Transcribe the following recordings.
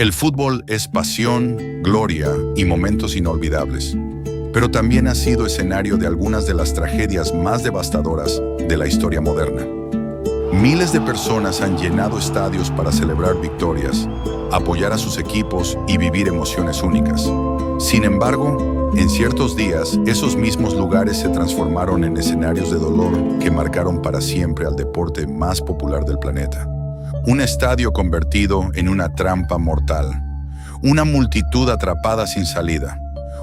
El fútbol es pasión, gloria y momentos inolvidables, pero también ha sido escenario de algunas de las tragedias más devastadoras de la historia moderna. Miles de personas han llenado estadios para celebrar victorias, apoyar a sus equipos y vivir emociones únicas. Sin embargo, en ciertos días, esos mismos lugares se transformaron en escenarios de dolor que marcaron para siempre al deporte más popular del planeta. Un estadio convertido en una trampa mortal, una multitud atrapada sin salida,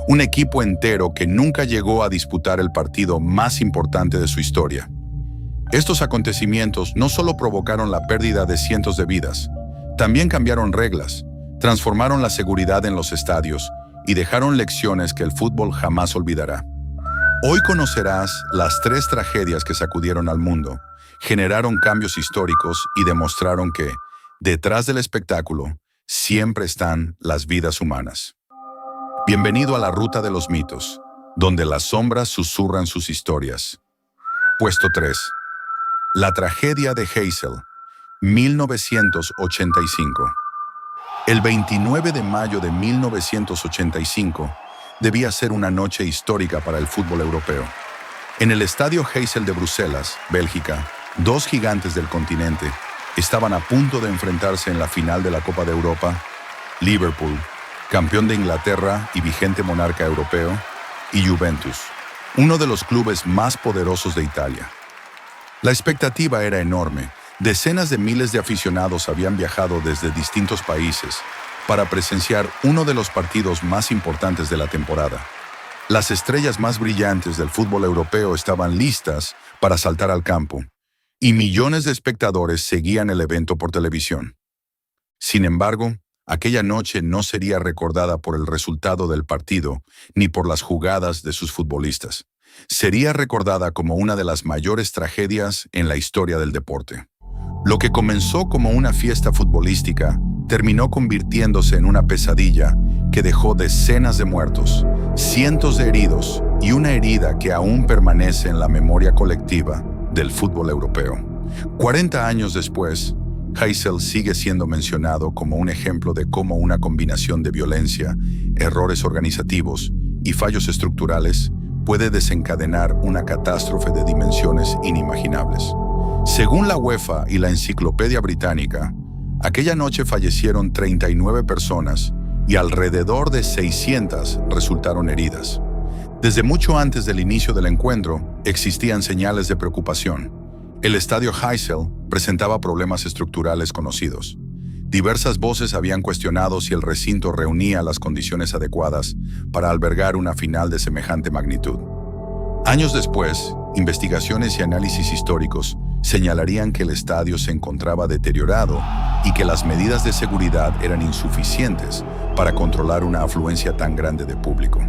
un equipo entero que nunca llegó a disputar el partido más importante de su historia. Estos acontecimientos no solo provocaron la pérdida de cientos de vidas, también cambiaron reglas, transformaron la seguridad en los estadios y dejaron lecciones que el fútbol jamás olvidará. Hoy conocerás las 3 tragedias que sacudieron al mundo, generaron cambios históricos y demostraron que, detrás del espectáculo, siempre están las vidas humanas. Bienvenido a la Ruta de los Mitos, donde las sombras susurran sus historias. Puesto 3. La tragedia de Heysel, 1985. El 29 de mayo de 1985 debía ser una noche histórica para el fútbol europeo. En el estadio Heysel de Bruselas, Bélgica, 2 gigantes del continente estaban a punto de enfrentarse en la final de la Copa de Europa: Liverpool, campeón de Inglaterra y vigente monarca europeo, y Juventus, uno de los clubes más poderosos de Italia. La expectativa era enorme. Decenas de miles de aficionados habían viajado desde distintos países para presenciar uno de los partidos más importantes de la temporada. Las estrellas más brillantes del fútbol europeo estaban listas para saltar al campo, y millones de espectadores seguían el evento por televisión. Sin embargo, aquella noche no sería recordada por el resultado del partido ni por las jugadas de sus futbolistas. Sería recordada como una de las mayores tragedias en la historia del deporte. Lo que comenzó como una fiesta futbolística terminó convirtiéndose en una pesadilla que dejó decenas de muertos, cientos de heridos y una herida que aún permanece en la memoria colectiva del fútbol europeo. 40 años después, Heysel sigue siendo mencionado como un ejemplo de cómo una combinación de violencia, errores organizativos y fallos estructurales puede desencadenar una catástrofe de dimensiones inimaginables. Según la UEFA y la Enciclopedia Británica, aquella noche fallecieron 39 personas y alrededor de 600 resultaron heridas. Desde mucho antes del inicio del encuentro, existían señales de preocupación. El estadio Heysel presentaba problemas estructurales conocidos. Diversas voces habían cuestionado si el recinto reunía las condiciones adecuadas para albergar una final de semejante magnitud. Años después, investigaciones y análisis históricos señalarían que el estadio se encontraba deteriorado y que las medidas de seguridad eran insuficientes para controlar una afluencia tan grande de público.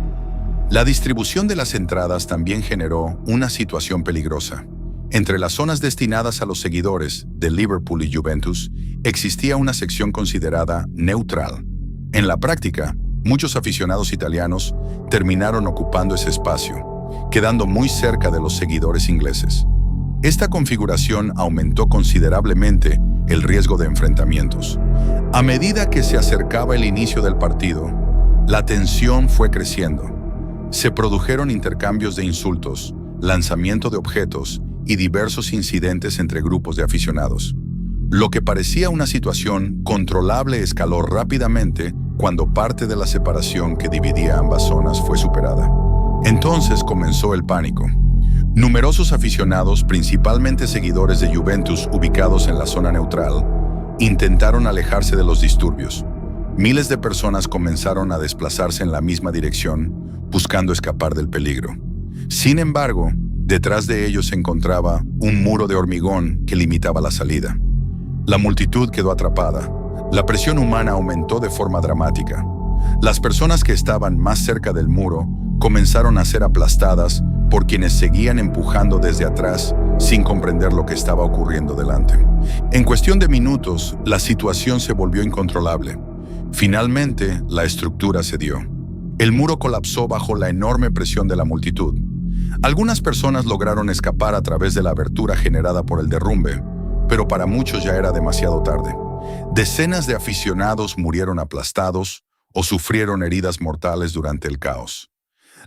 La distribución de las entradas también generó una situación peligrosa. Entre las zonas destinadas a los seguidores de Liverpool y Juventus, existía una sección considerada neutral. En la práctica, muchos aficionados italianos terminaron ocupando ese espacio, quedando muy cerca de los seguidores ingleses. Esta configuración aumentó considerablemente el riesgo de enfrentamientos. A medida que se acercaba el inicio del partido, la tensión fue creciendo. Se produjeron intercambios de insultos, lanzamiento de objetos y diversos incidentes entre grupos de aficionados. Lo que parecía una situación controlable escaló rápidamente cuando parte de la separación que dividía ambas zonas fue superada. Entonces comenzó el pánico. Numerosos aficionados, principalmente seguidores de Juventus ubicados en la zona neutral, intentaron alejarse de los disturbios. Miles de personas comenzaron a desplazarse en la misma dirección, buscando escapar del peligro. Sin embargo, detrás de ellos se encontraba un muro de hormigón que limitaba la salida. La multitud quedó atrapada. La presión humana aumentó de forma dramática. Las personas que estaban más cerca del muro comenzaron a ser aplastadas por quienes seguían empujando desde atrás sin comprender lo que estaba ocurriendo delante. En cuestión de minutos, la situación se volvió incontrolable. Finalmente, la estructura cedió. El muro colapsó bajo la enorme presión de la multitud. Algunas personas lograron escapar a través de la abertura generada por el derrumbe, pero para muchos ya era demasiado tarde. Decenas de aficionados murieron aplastados o sufrieron heridas mortales durante el caos.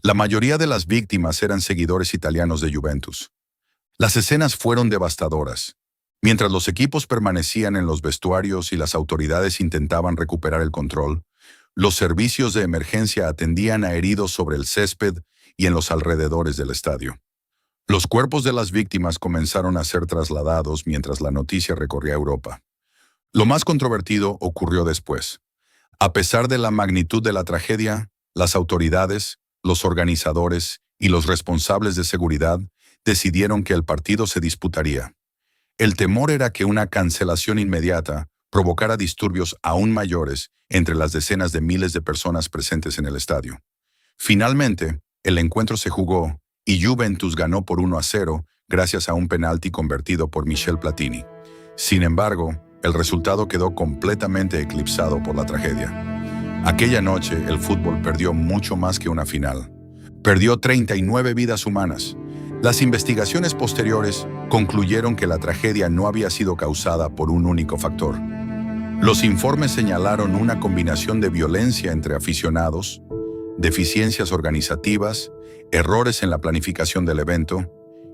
La mayoría de las víctimas eran seguidores italianos de Juventus. Las escenas fueron devastadoras. Mientras los equipos permanecían en los vestuarios y las autoridades intentaban recuperar el control, los servicios de emergencia atendían a heridos sobre el césped y en los alrededores del estadio. Los cuerpos de las víctimas comenzaron a ser trasladados mientras la noticia recorría Europa. Lo más controvertido ocurrió después. A pesar de la magnitud de la tragedia, las autoridades, los organizadores y los responsables de seguridad decidieron que el partido se disputaría. El temor era que una cancelación inmediata provocara disturbios aún mayores entre las decenas de miles de personas presentes en el estadio. Finalmente, el encuentro se jugó y Juventus ganó por 1-0 gracias a un penalti convertido por Michel Platini. Sin embargo, el resultado quedó completamente eclipsado por la tragedia. Aquella noche, el fútbol perdió mucho más que una final. Perdió 39 vidas humanas. Las investigaciones posteriores concluyeron que la tragedia no había sido causada por un único factor. Los informes señalaron una combinación de violencia entre aficionados, deficiencias organizativas, errores en la planificación del evento,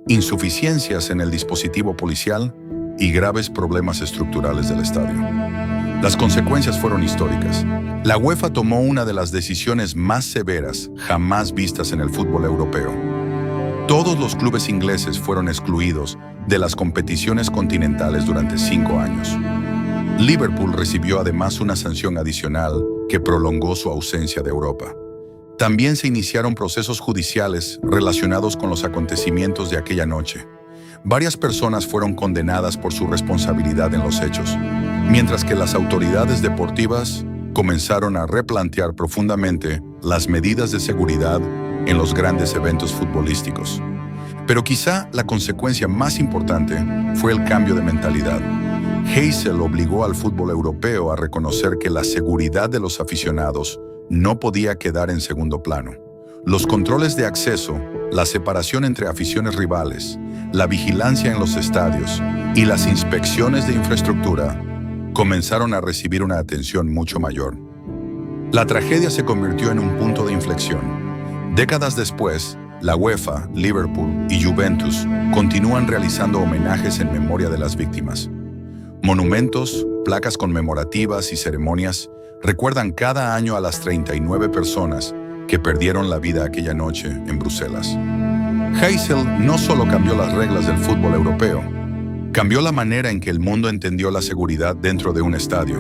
insuficiencias en el dispositivo policial y graves problemas estructurales del estadio. Las consecuencias fueron históricas. La UEFA tomó una de las decisiones más severas jamás vistas en el fútbol europeo. Todos los clubes ingleses fueron excluidos de las competiciones continentales durante 5 años. Liverpool recibió además una sanción adicional que prolongó su ausencia de Europa. También se iniciaron procesos judiciales relacionados con los acontecimientos de aquella noche. Varias personas fueron condenadas por su responsabilidad en los hechos, mientras que las autoridades deportivas comenzaron a replantear profundamente las medidas de seguridad en los grandes eventos futbolísticos. Pero quizá la consecuencia más importante fue el cambio de mentalidad. Heysel obligó al fútbol europeo a reconocer que la seguridad de los aficionados no podía quedar en segundo plano. Los controles de acceso, la separación entre aficiones rivales, la vigilancia en los estadios y las inspecciones de infraestructura comenzaron a recibir una atención mucho mayor. La tragedia se convirtió en un punto de inflexión. Décadas después, la UEFA, Liverpool y Juventus continúan realizando homenajes en memoria de las víctimas. Monumentos, placas conmemorativas y ceremonias recuerdan cada año a las 39 personas que perdieron la vida aquella noche en Bruselas. Heysel no solo cambió las reglas del fútbol europeo, cambió la manera en que el mundo entendió la seguridad dentro de un estadio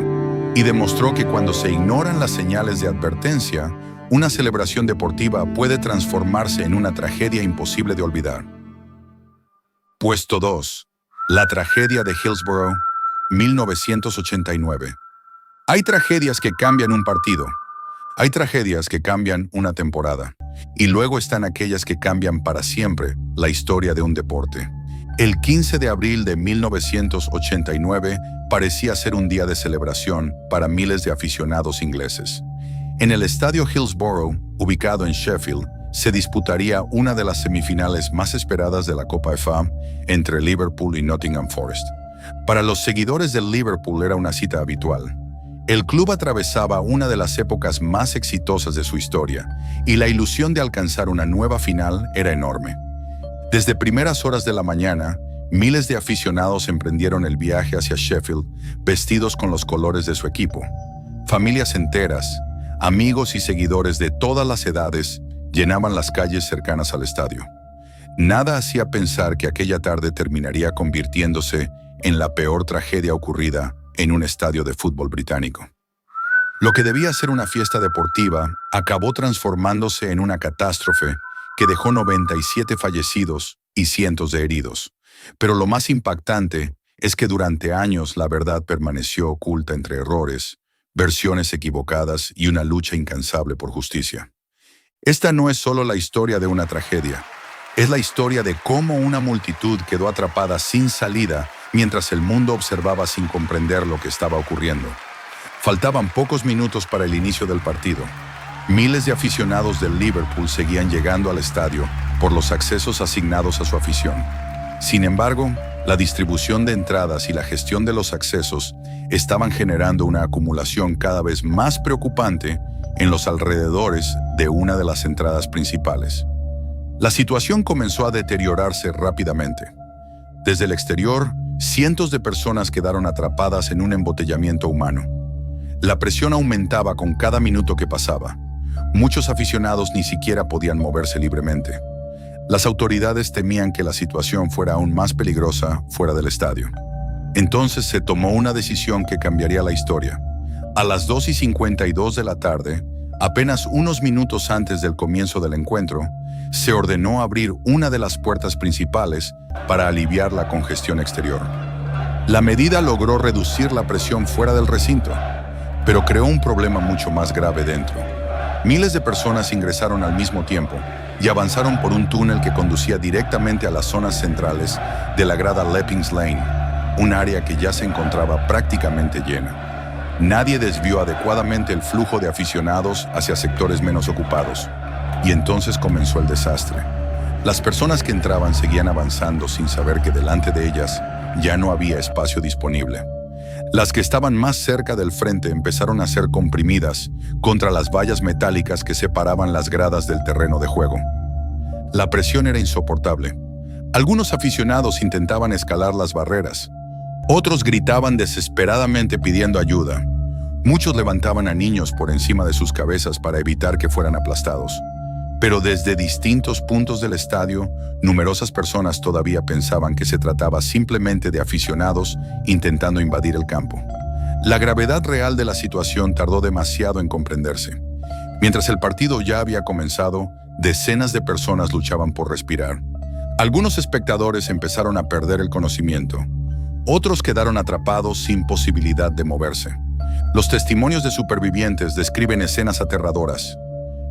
y demostró que cuando se ignoran las señales de advertencia, una celebración deportiva puede transformarse en una tragedia imposible de olvidar. Puesto 2. La tragedia de Hillsborough, 1989. Hay tragedias que cambian un partido. Hay tragedias que cambian una temporada. Y luego están aquellas que cambian para siempre la historia de un deporte. El 15 de abril de 1989 parecía ser un día de celebración para miles de aficionados ingleses. En el estadio Hillsborough, ubicado en Sheffield, se disputaría una de las semifinales más esperadas de la Copa FA entre Liverpool y Nottingham Forest. Para los seguidores del Liverpool era una cita habitual. El club atravesaba una de las épocas más exitosas de su historia y la ilusión de alcanzar una nueva final era enorme. Desde primeras horas de la mañana, miles de aficionados emprendieron el viaje hacia Sheffield vestidos con los colores de su equipo. Familias enteras, amigos y seguidores de todas las edades llenaban las calles cercanas al estadio. Nada hacía pensar que aquella tarde terminaría convirtiéndose en la peor tragedia ocurrida en un estadio de fútbol británico. Lo que debía ser una fiesta deportiva acabó transformándose en una catástrofe que dejó 97 fallecidos y cientos de heridos. Pero lo más impactante es que durante años la verdad permaneció oculta entre errores, versiones equivocadas y una lucha incansable por justicia. Esta no es solo la historia de una tragedia, es la historia de cómo una multitud quedó atrapada sin salida mientras el mundo observaba sin comprender lo que estaba ocurriendo. Faltaban pocos minutos para el inicio del partido. Miles de aficionados del Liverpool seguían llegando al estadio por los accesos asignados a su afición. Sin embargo, la distribución de entradas y la gestión de los accesos estaban generando una acumulación cada vez más preocupante en los alrededores de una de las entradas principales. La situación comenzó a deteriorarse rápidamente. Desde el exterior, cientos de personas quedaron atrapadas en un embotellamiento humano. La presión aumentaba con cada minuto que pasaba. Muchos aficionados ni siquiera podían moverse libremente. Las autoridades temían que la situación fuera aún más peligrosa fuera del estadio. Entonces se tomó una decisión que cambiaría la historia. A las 2:52 de la tarde, apenas unos minutos antes del comienzo del encuentro, se ordenó abrir una de las puertas principales para aliviar la congestión exterior. La medida logró reducir la presión fuera del recinto, pero creó un problema mucho más grave dentro. Miles de personas ingresaron al mismo tiempo y avanzaron por un túnel que conducía directamente a las zonas centrales de la grada Leppings Lane, un área que ya se encontraba prácticamente llena. Nadie desvió adecuadamente el flujo de aficionados hacia sectores menos ocupados, y entonces comenzó el desastre. Las personas que entraban seguían avanzando sin saber que delante de ellas ya no había espacio disponible. Las que estaban más cerca del frente empezaron a ser comprimidas contra las vallas metálicas que separaban las gradas del terreno de juego. La presión era insoportable. Algunos aficionados intentaban escalar las barreras. Otros gritaban desesperadamente pidiendo ayuda. Muchos levantaban a niños por encima de sus cabezas para evitar que fueran aplastados. Pero desde distintos puntos del estadio, numerosas personas todavía pensaban que se trataba simplemente de aficionados intentando invadir el campo. La gravedad real de la situación tardó demasiado en comprenderse. Mientras el partido ya había comenzado, decenas de personas luchaban por respirar. Algunos espectadores empezaron a perder el conocimiento. Otros quedaron atrapados sin posibilidad de moverse. Los testimonios de supervivientes describen escenas aterradoras.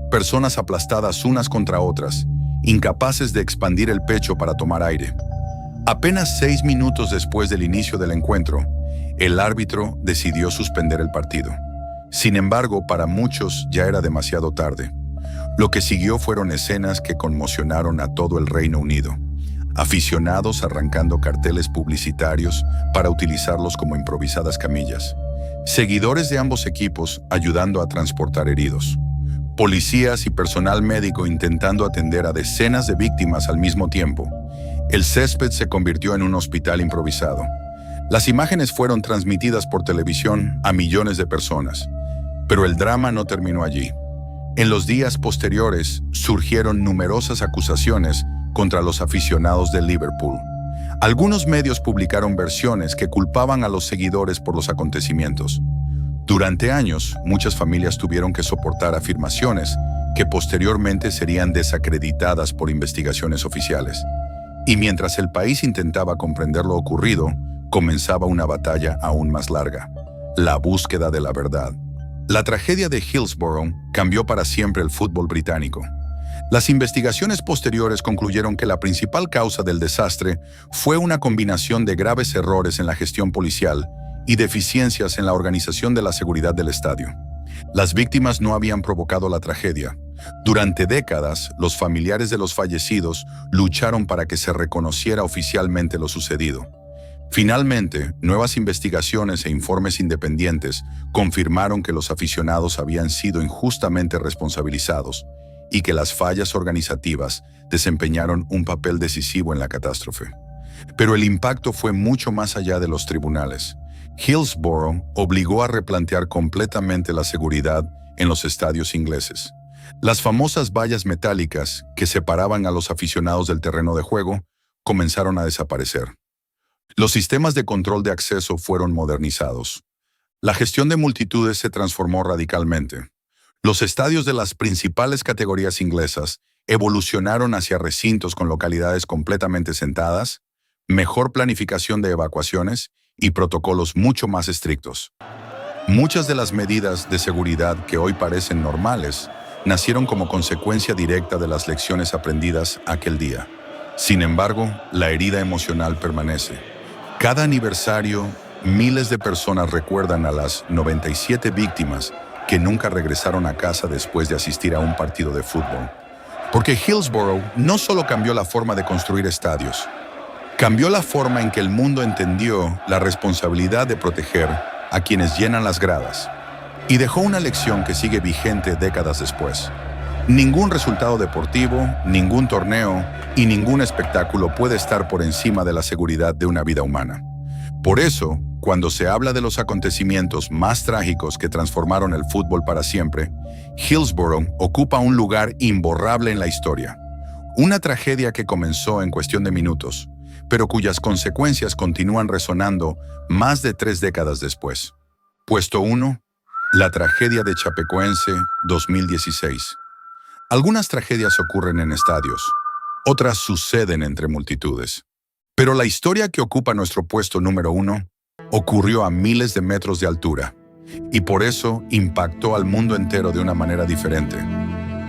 Personas aplastadas unas contra otras, incapaces de expandir el pecho para tomar aire. Apenas 6 minutos después del inicio del encuentro, el árbitro decidió suspender el partido. Sin embargo, para muchos ya era demasiado tarde. Lo que siguió fueron escenas que conmocionaron a todo el Reino Unido. Aficionados arrancando carteles publicitarios para utilizarlos como improvisadas camillas. Seguidores de ambos equipos ayudando a transportar heridos. Policías y personal médico intentando atender a decenas de víctimas al mismo tiempo. El césped se convirtió en un hospital improvisado. Las imágenes fueron transmitidas por televisión a millones de personas. Pero el drama no terminó allí. En los días posteriores surgieron numerosas acusaciones contra los aficionados de Liverpool. Algunos medios publicaron versiones que culpaban a los seguidores por los acontecimientos. Durante años, muchas familias tuvieron que soportar afirmaciones que posteriormente serían desacreditadas por investigaciones oficiales. Y mientras el país intentaba comprender lo ocurrido, comenzaba una batalla aún más larga: la búsqueda de la verdad. La tragedia de Hillsborough cambió para siempre el fútbol británico. Las investigaciones posteriores concluyeron que la principal causa del desastre fue una combinación de graves errores en la gestión policial y deficiencias en la organización de la seguridad del estadio. Las víctimas no habían provocado la tragedia. Durante décadas, los familiares de los fallecidos lucharon para que se reconociera oficialmente lo sucedido. Finalmente, nuevas investigaciones e informes independientes confirmaron que los aficionados habían sido injustamente responsabilizados y que las fallas organizativas desempeñaron un papel decisivo en la catástrofe. Pero el impacto fue mucho más allá de los tribunales. Hillsborough obligó a replantear completamente la seguridad en los estadios ingleses. Las famosas vallas metálicas que separaban a los aficionados del terreno de juego comenzaron a desaparecer. Los sistemas de control de acceso fueron modernizados. La gestión de multitudes se transformó radicalmente. Los estadios de las principales categorías inglesas evolucionaron hacia recintos con localidades completamente sentadas, mejor planificación de evacuaciones y protocolos mucho más estrictos. Muchas de las medidas de seguridad que hoy parecen normales nacieron como consecuencia directa de las lecciones aprendidas aquel día. Sin embargo, la herida emocional permanece. Cada aniversario, miles de personas recuerdan a las 97 víctimas que nunca regresaron a casa después de asistir a un partido de fútbol. Porque Hillsborough no solo cambió la forma de construir estadios, cambió la forma en que el mundo entendió la responsabilidad de proteger a quienes llenan las gradas, y dejó una lección que sigue vigente décadas después. Ningún resultado deportivo, ningún torneo y ningún espectáculo puede estar por encima de la seguridad de una vida humana. Por eso, cuando se habla de los acontecimientos más trágicos que transformaron el fútbol para siempre, Hillsborough ocupa un lugar imborrable en la historia. Una tragedia que comenzó en cuestión de minutos, pero cuyas consecuencias continúan resonando más de 3 décadas después. Puesto 1. La tragedia de Chapecoense 2016. Algunas tragedias ocurren en estadios, otras suceden entre multitudes. Pero la historia que ocupa nuestro puesto número 1 ocurrió a miles de metros de altura, y por eso impactó al mundo entero de una manera diferente.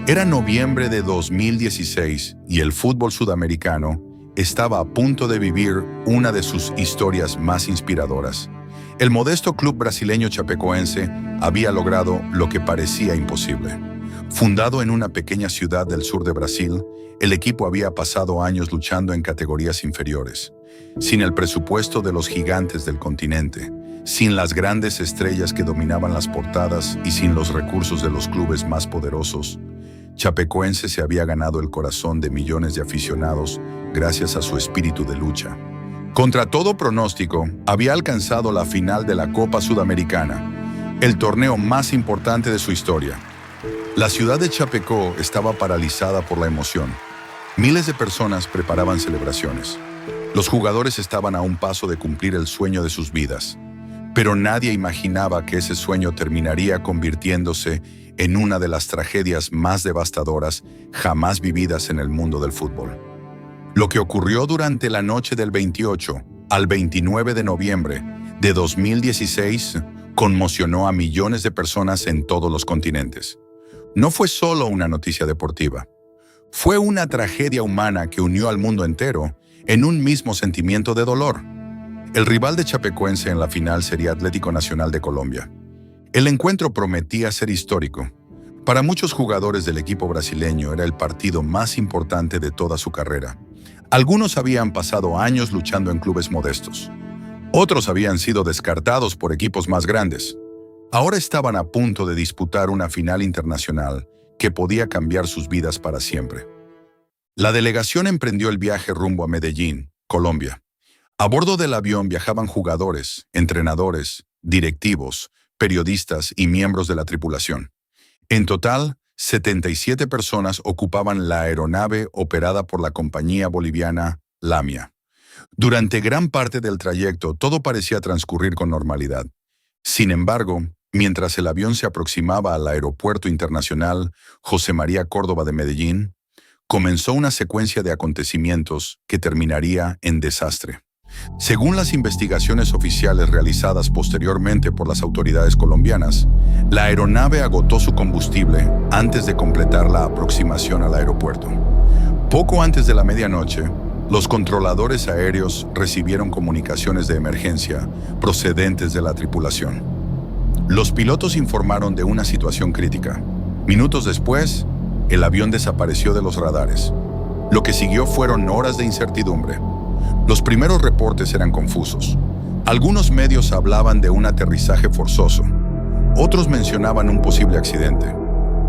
Era noviembre de 2016 y el fútbol sudamericano estaba a punto de vivir una de sus historias más inspiradoras. El modesto club brasileño Chapecoense había logrado lo que parecía imposible. Fundado en una pequeña ciudad del sur de Brasil, el equipo había pasado años luchando en categorías inferiores. Sin el presupuesto de los gigantes del continente, sin las grandes estrellas que dominaban las portadas y sin los recursos de los clubes más poderosos, Chapecoense se había ganado el corazón de millones de aficionados gracias a su espíritu de lucha. Contra todo pronóstico, había alcanzado la final de la Copa Sudamericana, el torneo más importante de su historia. La ciudad de Chapecó estaba paralizada por la emoción. Miles de personas preparaban celebraciones. Los jugadores estaban a un paso de cumplir el sueño de sus vidas, pero nadie imaginaba que ese sueño terminaría convirtiéndose en una de las tragedias más devastadoras jamás vividas en el mundo del fútbol. Lo que ocurrió durante la noche del 28 al 29 de noviembre de 2016 conmocionó a millones de personas en todos los continentes. No fue solo una noticia deportiva. Fue una tragedia humana que unió al mundo entero en un mismo sentimiento de dolor. El rival de Chapecoense en la final sería Atlético Nacional de Colombia. El encuentro prometía ser histórico. Para muchos jugadores del equipo brasileño era el partido más importante de toda su carrera. Algunos habían pasado años luchando en clubes modestos. Otros habían sido descartados por equipos más grandes. Ahora estaban a punto de disputar una final internacional que podía cambiar sus vidas para siempre. La delegación emprendió el viaje rumbo a Medellín, Colombia. A bordo del avión viajaban jugadores, entrenadores, directivos, periodistas y miembros de la tripulación. En total, 77 personas ocupaban la aeronave operada por la compañía boliviana Lamia. Durante gran parte del trayecto, todo parecía transcurrir con normalidad. Sin embargo, mientras el avión se aproximaba al Aeropuerto Internacional José María Córdoba de Medellín, comenzó una secuencia de acontecimientos que terminaría en desastre. Según las investigaciones oficiales realizadas posteriormente por las autoridades colombianas, la aeronave agotó su combustible antes de completar la aproximación al aeropuerto. Poco antes de la medianoche, los controladores aéreos recibieron comunicaciones de emergencia procedentes de la tripulación. Los pilotos informaron de una situación crítica. Minutos después, el avión desapareció de los radares. Lo que siguió fueron horas de incertidumbre. Los primeros reportes eran confusos. Algunos medios hablaban de un aterrizaje forzoso. Otros mencionaban un posible accidente.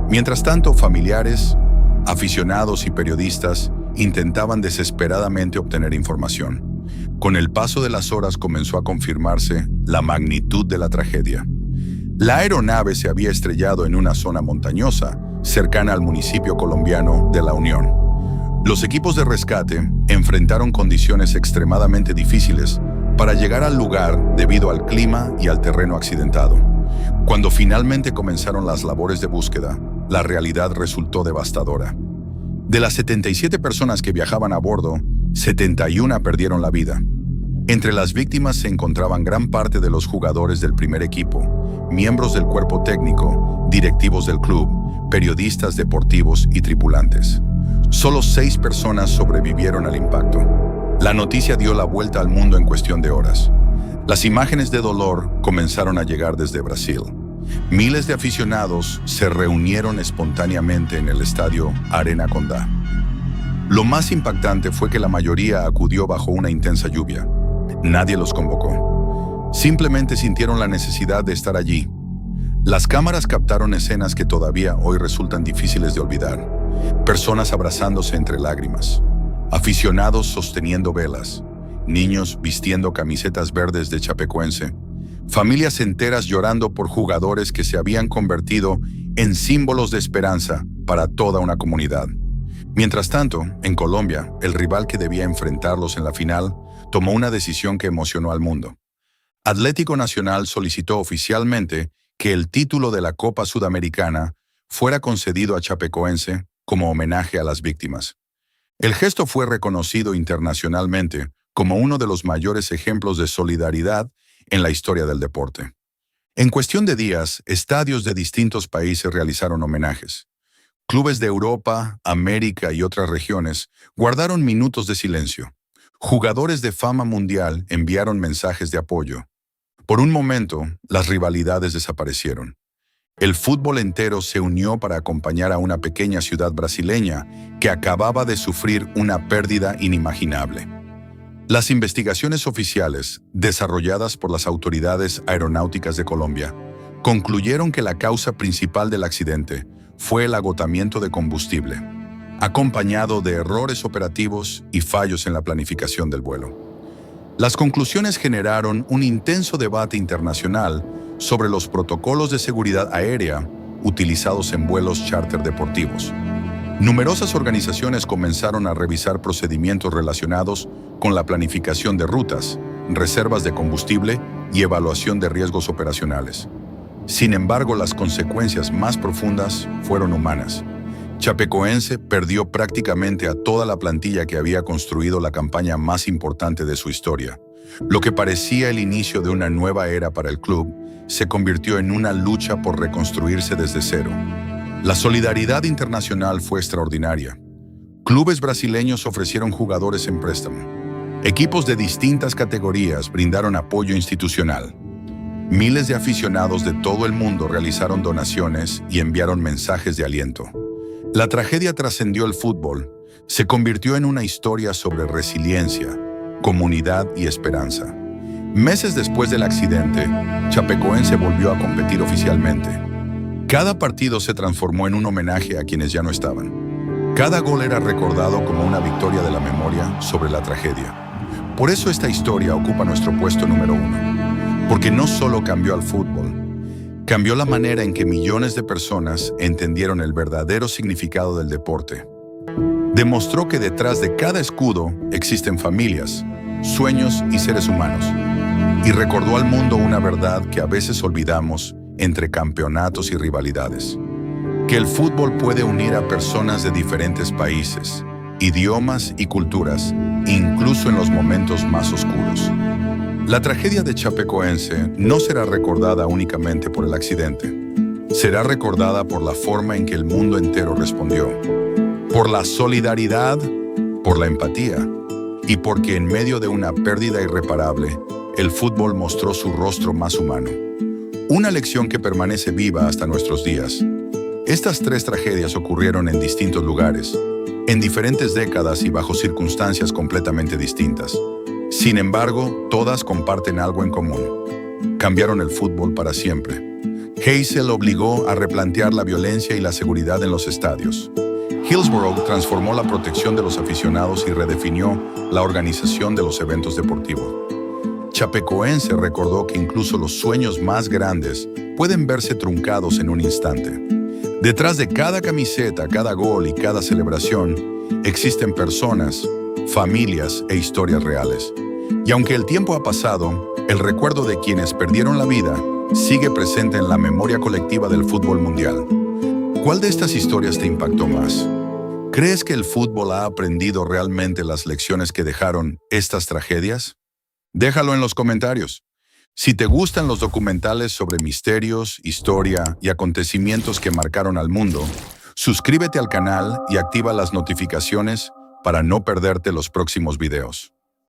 Mientras tanto, familiares, aficionados y periodistas intentaban desesperadamente obtener información. Con el paso de las horas comenzó a confirmarse la magnitud de la tragedia. La aeronave se había estrellado en una zona montañosa, cercana al municipio colombiano de La Unión. Los equipos de rescate enfrentaron condiciones extremadamente difíciles para llegar al lugar debido al clima y al terreno accidentado. Cuando finalmente comenzaron las labores de búsqueda, la realidad resultó devastadora. De las 77 personas que viajaban a bordo, 71 perdieron la vida. Entre las víctimas se encontraban gran parte de los jugadores del primer equipo, miembros del cuerpo técnico, directivos del club, periodistas deportivos y tripulantes. Solo 6 personas sobrevivieron al impacto. La noticia dio la vuelta al mundo en cuestión de horas. Las imágenes de dolor comenzaron a llegar desde Brasil. Miles de aficionados se reunieron espontáneamente en el estadio Arena Condá. Lo más impactante fue que la mayoría acudió bajo una intensa lluvia. Nadie los convocó. Simplemente sintieron la necesidad de estar allí. Las cámaras captaron escenas que todavía hoy resultan difíciles de olvidar. Personas abrazándose entre lágrimas, aficionados sosteniendo velas, niños vistiendo camisetas verdes de Chapecoense, familias enteras llorando por jugadores que se habían convertido en símbolos de esperanza para toda una comunidad. Mientras tanto, en Colombia, el rival que debía enfrentarlos en la final tomó una decisión que emocionó al mundo. Atlético Nacional solicitó oficialmente que el título de la Copa Sudamericana fuera concedido a Chapecoense como homenaje a las víctimas. El gesto fue reconocido internacionalmente como uno de los mayores ejemplos de solidaridad en la historia del deporte. En cuestión de días, estadios de distintos países realizaron homenajes. Clubes de Europa, América y otras regiones guardaron minutos de silencio. Jugadores de fama mundial enviaron mensajes de apoyo. Por un momento, las rivalidades desaparecieron. El fútbol entero se unió para acompañar a una pequeña ciudad brasileña que acababa de sufrir una pérdida inimaginable. Las investigaciones oficiales, desarrolladas por las autoridades aeronáuticas de Colombia, concluyeron que la causa principal del accidente fue el agotamiento de combustible, acompañado de errores operativos y fallos en la planificación del vuelo. Las conclusiones generaron un intenso debate internacional sobre los protocolos de seguridad aérea utilizados en vuelos charter deportivos. Numerosas organizaciones comenzaron a revisar procedimientos relacionados con la planificación de rutas, reservas de combustible y evaluación de riesgos operacionales. Sin embargo, las consecuencias más profundas fueron humanas. Chapecoense perdió prácticamente a toda la plantilla que había construido la campaña más importante de su historia. Lo que parecía el inicio de una nueva era para el club se convirtió en una lucha por reconstruirse desde cero. La solidaridad internacional fue extraordinaria. Clubes brasileños ofrecieron jugadores en préstamo. Equipos de distintas categorías brindaron apoyo institucional. Miles de aficionados de todo el mundo realizaron donaciones y enviaron mensajes de aliento. La tragedia trascendió el fútbol, se convirtió en una historia sobre resiliencia, comunidad y esperanza. Meses después del accidente, Chapecoense volvió a competir oficialmente. Cada partido se transformó en un homenaje a quienes ya no estaban. Cada gol era recordado como una victoria de la memoria sobre la tragedia. Por eso esta historia ocupa nuestro puesto número 1. Porque no solo cambió al fútbol, cambió la manera en que millones de personas entendieron el verdadero significado del deporte. Demostró que detrás de cada escudo existen familias, sueños y seres humanos. Y recordó al mundo una verdad que a veces olvidamos entre campeonatos y rivalidades. Que el fútbol puede unir a personas de diferentes países, idiomas y culturas, incluso en los momentos más oscuros. La tragedia de Chapecoense no será recordada únicamente por el accidente. Será recordada por la forma en que el mundo entero respondió, por la solidaridad, por la empatía y porque en medio de una pérdida irreparable, el fútbol mostró su rostro más humano. Una lección que permanece viva hasta nuestros días. Estas 3 tragedias ocurrieron en distintos lugares, en diferentes décadas y bajo circunstancias completamente distintas. Sin embargo, todas comparten algo en común. Cambiaron el fútbol para siempre. Heysel obligó a replantear la violencia y la seguridad en los estadios. Hillsborough transformó la protección de los aficionados y redefinió la organización de los eventos deportivos. Chapecoense recordó que incluso los sueños más grandes pueden verse truncados en un instante. Detrás de cada camiseta, cada gol y cada celebración, existen personas, familias e historias reales. Y aunque el tiempo ha pasado, el recuerdo de quienes perdieron la vida sigue presente en la memoria colectiva del fútbol mundial. ¿Cuál de estas historias te impactó más? ¿Crees que el fútbol ha aprendido realmente las lecciones que dejaron estas tragedias? Déjalo en los comentarios. Si te gustan los documentales sobre misterios, historia y acontecimientos que marcaron al mundo, suscríbete al canal y activa las notificaciones para no perderte los próximos videos.